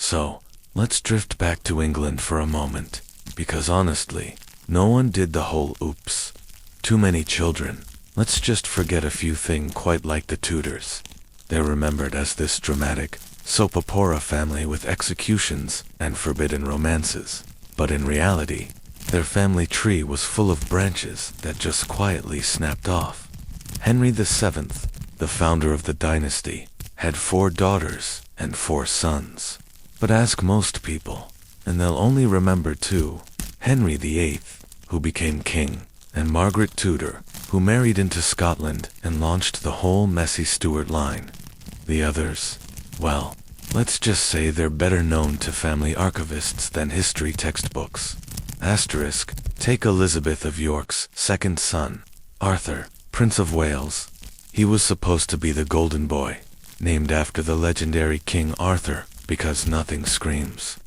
So, let's drift back to England for a moment, because honestly, no one did the whole oops. Too many children. Let's just forget a few things quite like the Tudors. They're remembered as this dramatic, soap opera family with executions and forbidden romances. But in reality, their family tree was full of branches that just quietly snapped off. Henry VII, the founder of the dynasty, had 4 daughters and 4 sons. But ask most people, and they'll only remember 2, Henry VIII, who became king, and Margaret Tudor, who married into Scotland and launched the whole messy Stuart line. The others, well, let's just say they're better known to family archivists than history textbooks. Asterisk, take Elizabeth of York's second son, Arthur, Prince of Wales. He was supposed to be the golden boy, named after the legendary King Arthur, because nothing screams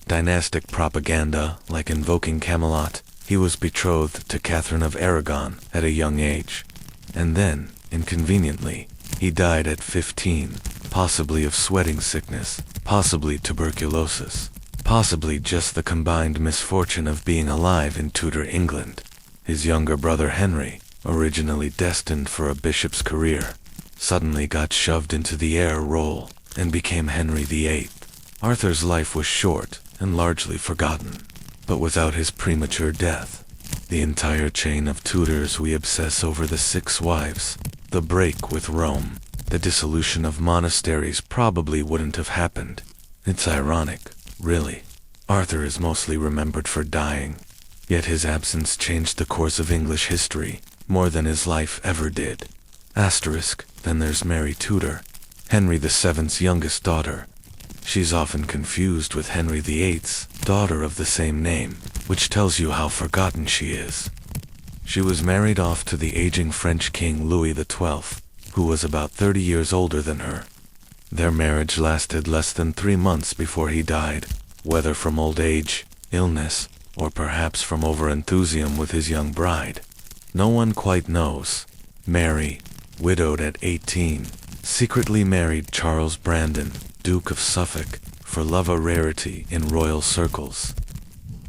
dynastic propaganda like invoking Camelot. He was betrothed to Catherine of Aragon at a young age. And then, inconveniently, he died at 15, possibly of sweating sickness, possibly tuberculosis, possibly just the combined misfortune of being alive in Tudor England. His younger brother Henry, originally destined for a bishop's career, suddenly got shoved into the heir role and became Henry VIII. Arthur's life was short and largely forgotten, but without his premature death, the entire chain of Tudors we obsess over, the 6 wives, the break with Rome, the dissolution of monasteries probably wouldn't have happened. It's ironic, really. Arthur is mostly remembered for dying, yet his absence changed the course of English history more than his life ever did. Asterisk, then there's Mary Tudor, Henry VII's youngest daughter. She's often confused with Henry VIII's daughter of the same name, which tells you how forgotten she is. She was married off to the aging French King Louis XII, who was about 30 years older than her. Their marriage lasted less than 3 months before he died, whether from old age, illness, or perhaps from over-enthusiasm with his young bride. No one quite knows. Mary, widowed at 18, secretly married Charles Brandon, Duke of Suffolk, for love, a rarity in royal circles.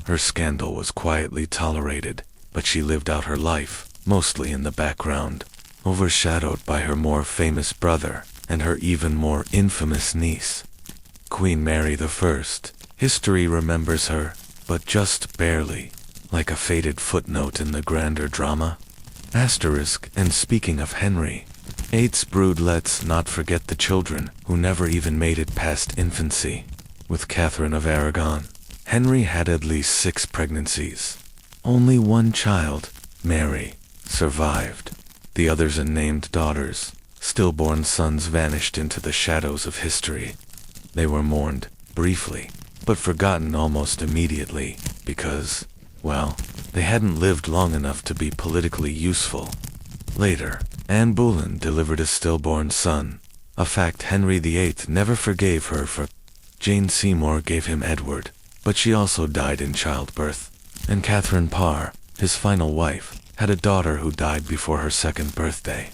Her scandal was quietly tolerated, but she lived out her life, mostly in the background, overshadowed by her more famous brother and her even more infamous niece, Queen Mary I. History remembers her, but just barely, like a faded footnote in the grander drama. Asterisk, and speaking of Henry VIII's brood, let's not forget the children who never even made it past infancy. With Catherine of Aragon, Henry had at least 6 pregnancies. Only one child, Mary, survived. The others, unnamed daughters, stillborn sons, vanished into the shadows of history. They were mourned, briefly, but forgotten almost immediately, because, well, they hadn't lived long enough to be politically useful. Later, Anne Boleyn delivered a stillborn son, a fact Henry VIII never forgave her for. Jane Seymour gave him Edward, but she also died in childbirth. And Catherine Parr, his final wife, had a daughter who died before her 2nd birthday.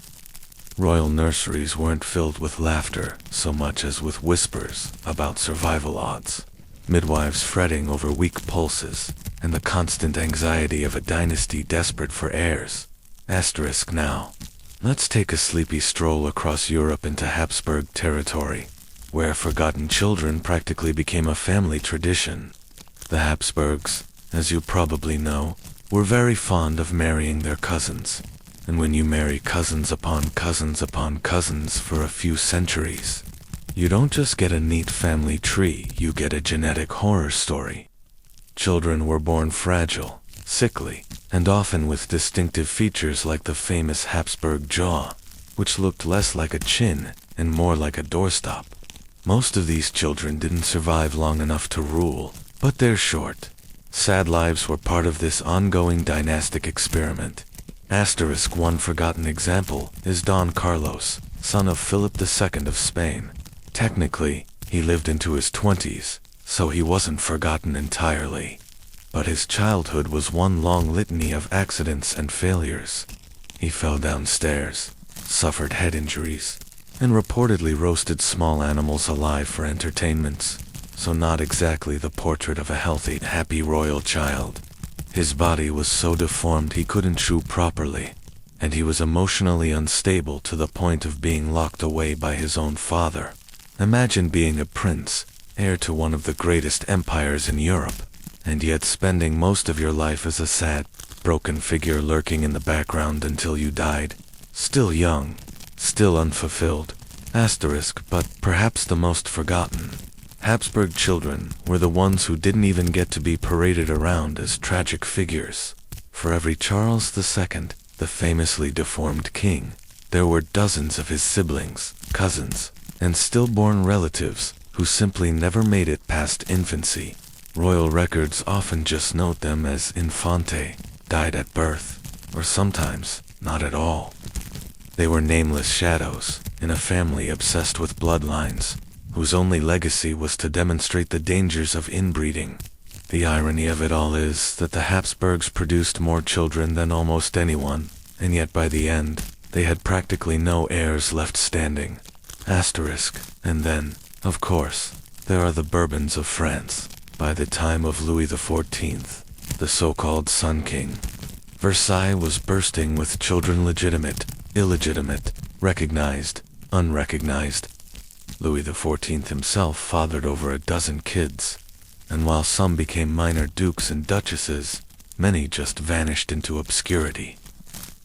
Royal nurseries weren't filled with laughter so much as with whispers about survival odds, midwives fretting over weak pulses, and the constant anxiety of a dynasty desperate for heirs. Asterisk now. Let's take a sleepy stroll across Europe into Habsburg territory, where forgotten children practically became a family tradition. The Habsburgs, as you probably know, were very fond of marrying their cousins. And when you marry cousins upon cousins upon cousins for a few centuries, you don't just get a neat family tree, you get a genetic horror story. Children were born fragile, sickly, and often with distinctive features like the famous Habsburg jaw, which looked less like a chin and more like a doorstop. Most of these children didn't survive long enough to rule, but their short, sad lives were part of this ongoing dynastic experiment. Asterisk, one forgotten example is Don Carlos, son of Philip II of Spain. Technically, he lived into his 20s, so he wasn't forgotten entirely. But his childhood was one long litany of accidents and failures. He fell downstairs, suffered head injuries, and reportedly roasted small animals alive for entertainments. so not exactly the portrait of a healthy, happy royal child. His body was so deformed he couldn't chew properly, and he was emotionally unstable to the point of being locked away by his own father. Imagine being a prince, heir to one of the greatest empires in Europe, and yet spending most of your life as a sad, broken figure lurking in the background until you died. Still young, still unfulfilled, but perhaps the most forgotten. Habsburg children were the ones who didn't even get to be paraded around as tragic figures. For every Charles II, the famously deformed king, there were dozens of his siblings, cousins, and stillborn relatives who simply never made it past infancy. Royal records often just note them as infante, died at birth, or sometimes not at all. They were nameless shadows in a family obsessed with bloodlines, whose only legacy was to demonstrate the dangers of inbreeding. The irony of it all is that the Habsburgs produced more children than almost anyone, and yet by the end, they had practically no heirs left standing. And then, of course, there are the Bourbons of France. By the time of Louis XIV, the so-called Sun King, Versailles was bursting with children, legitimate, illegitimate, recognized, unrecognized. Louis XIV himself fathered over a dozen kids, and while some became minor dukes and duchesses, many just vanished into obscurity.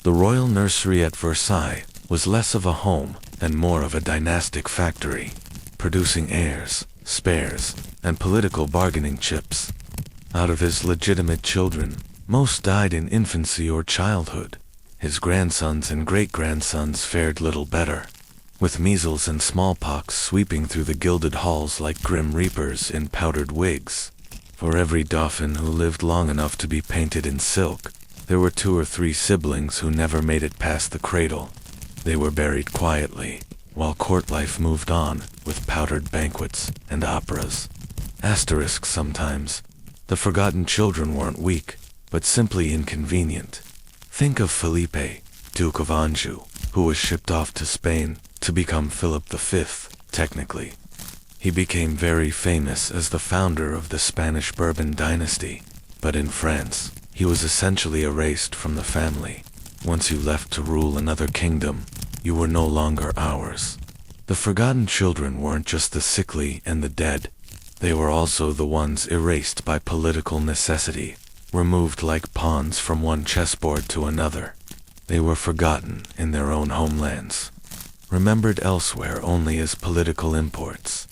The royal nursery at Versailles was less of a home and more of a dynastic factory, producing heirs, spares, and political bargaining chips. Out of his legitimate children, most died in infancy or childhood. His grandsons and great-grandsons fared little better, with measles and smallpox sweeping through the gilded halls like grim reapers in powdered wigs. For every dauphin who lived long enough to be painted in silk, there were 2 or 3 siblings who never made it past the cradle. They were buried quietly, while court life moved on with powdered banquets and operas. Sometimes, the forgotten children weren't weak, but simply inconvenient. Think of Felipe, Duke of Anjou, who was shipped off to Spain to become Philip V, technically. He became very famous as the founder of the Spanish Bourbon dynasty, but in France, he was essentially erased from the family. Once you left to rule another kingdom, you were no longer ours. The forgotten children weren't just the sickly and the dead. They were also the ones erased by political necessity, removed like pawns from one chessboard to another. They were forgotten in their own homelands, remembered elsewhere only as political imports.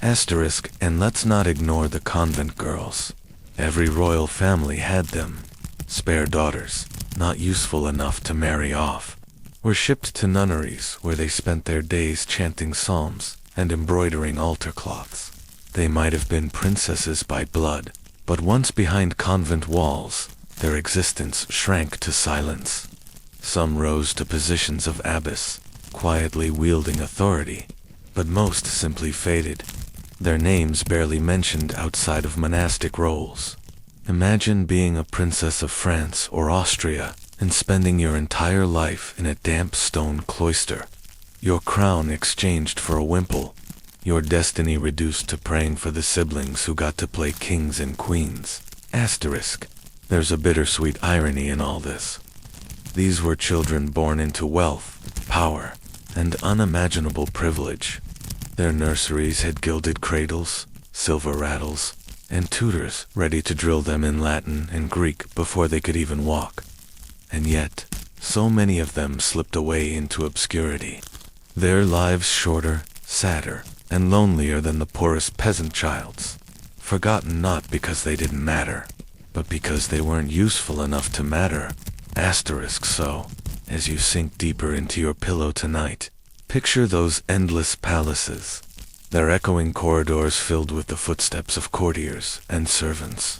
And let's not ignore the convent girls. Every royal family had them. Spare daughters, not useful enough to marry off, were shipped to nunneries where they spent their days chanting psalms and embroidering altar cloths. They might have been princesses by blood, but once behind convent walls, their existence shrank to silence. Some rose to positions of abbess, quietly wielding authority, but most simply faded, their names barely mentioned outside of monastic roles. Imagine being a princess of France or Austria and spending your entire life in a damp stone cloister, your crown exchanged for a wimple, your destiny reduced to praying for the siblings who got to play kings and queens. There's a bittersweet irony in all this. These were children born into wealth, power, and unimaginable privilege. Their nurseries had gilded cradles, silver rattles, and tutors ready to drill them in Latin and Greek before they could even walk. And yet, so many of them slipped away into obscurity. Their lives shorter, sadder, and lonelier than the poorest peasant child's. Forgotten not because they didn't matter, but because they weren't useful enough to matter. So, as you sink deeper into your pillow tonight, picture those endless palaces, their echoing corridors filled with the footsteps of courtiers and servants.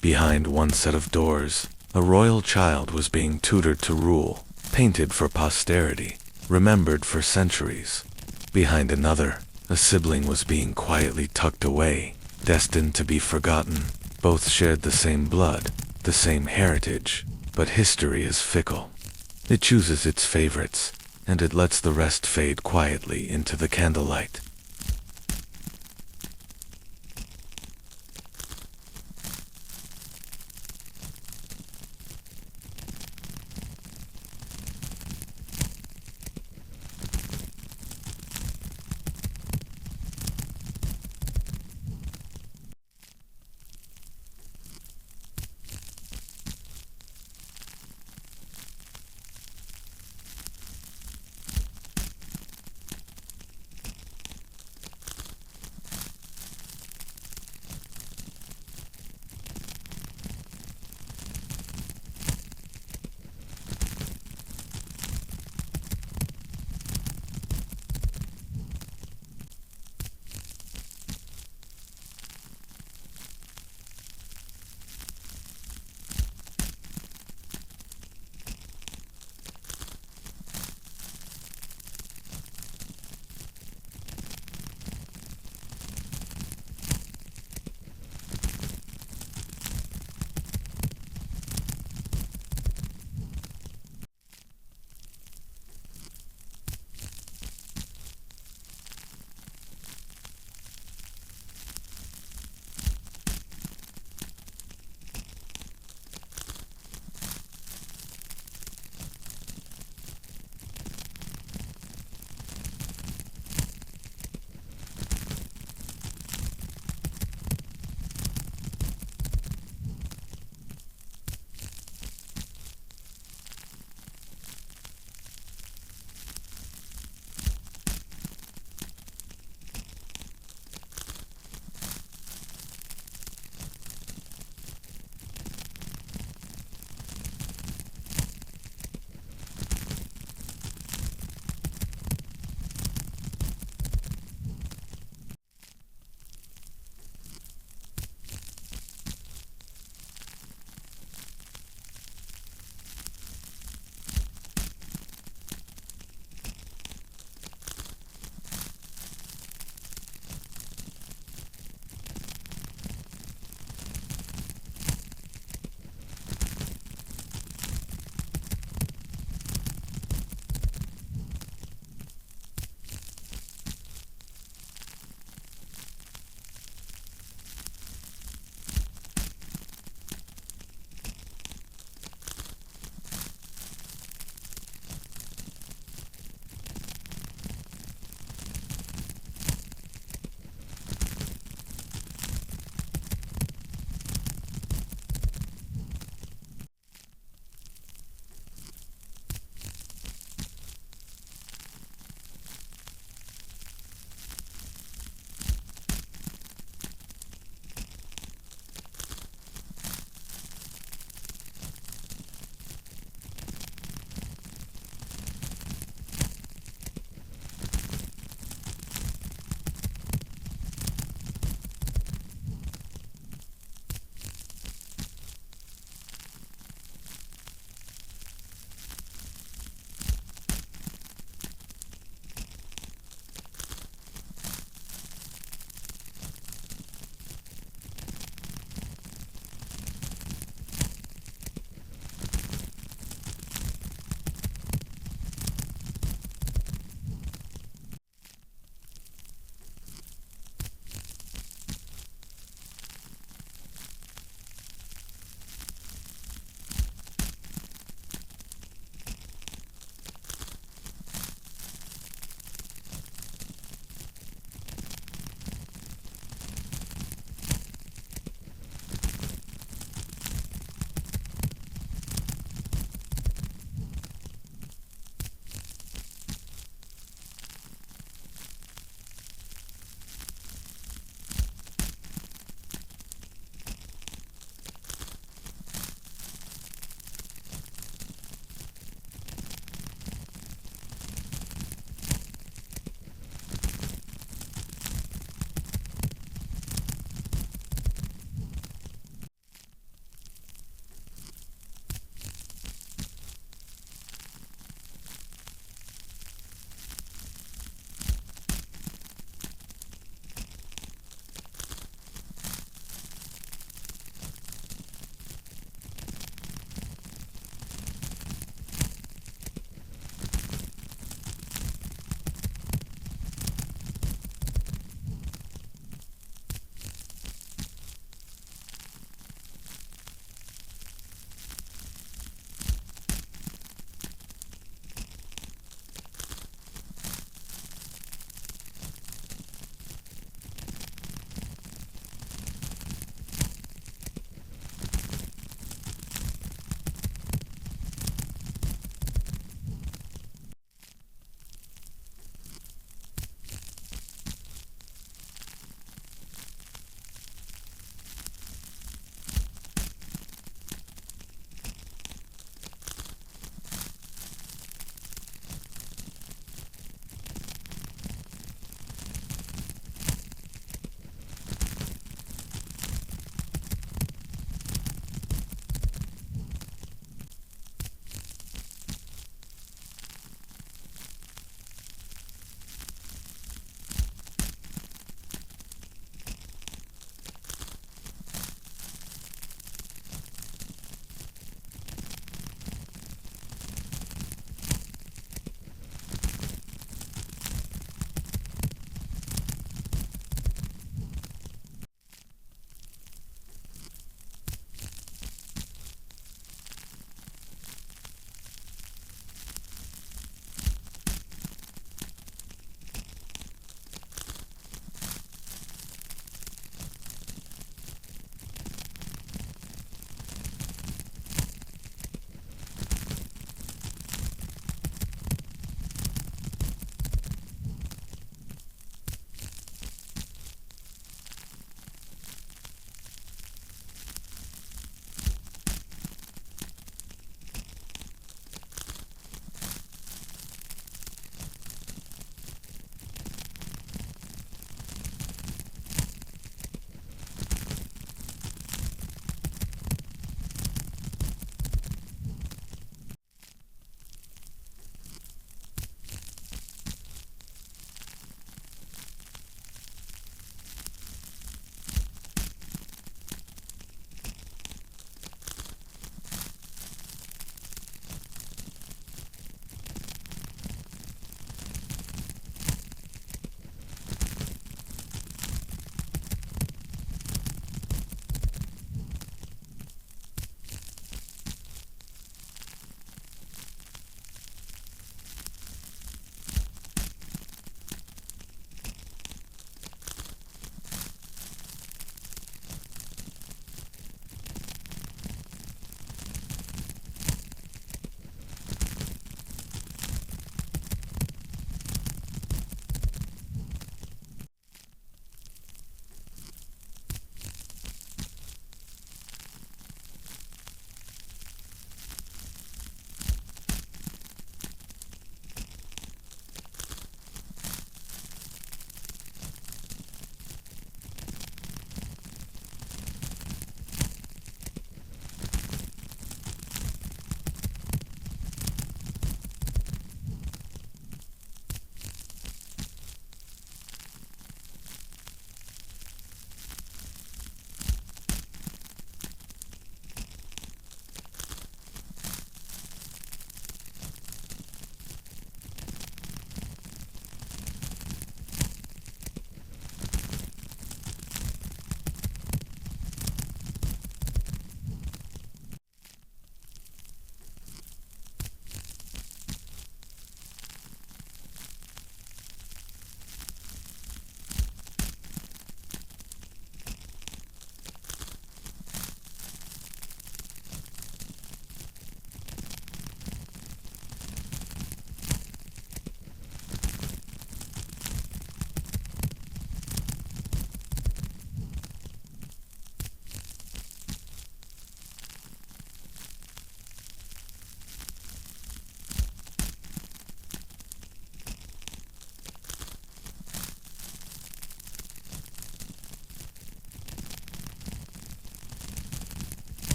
Behind one set of doors, a royal child was being tutored to rule, painted for posterity, remembered for centuries. Behind another, a sibling was being quietly tucked away, destined to be forgotten. Both shared the same blood, the same heritage, but history is fickle. It chooses its favorites, and it lets the rest fade quietly into the candlelight.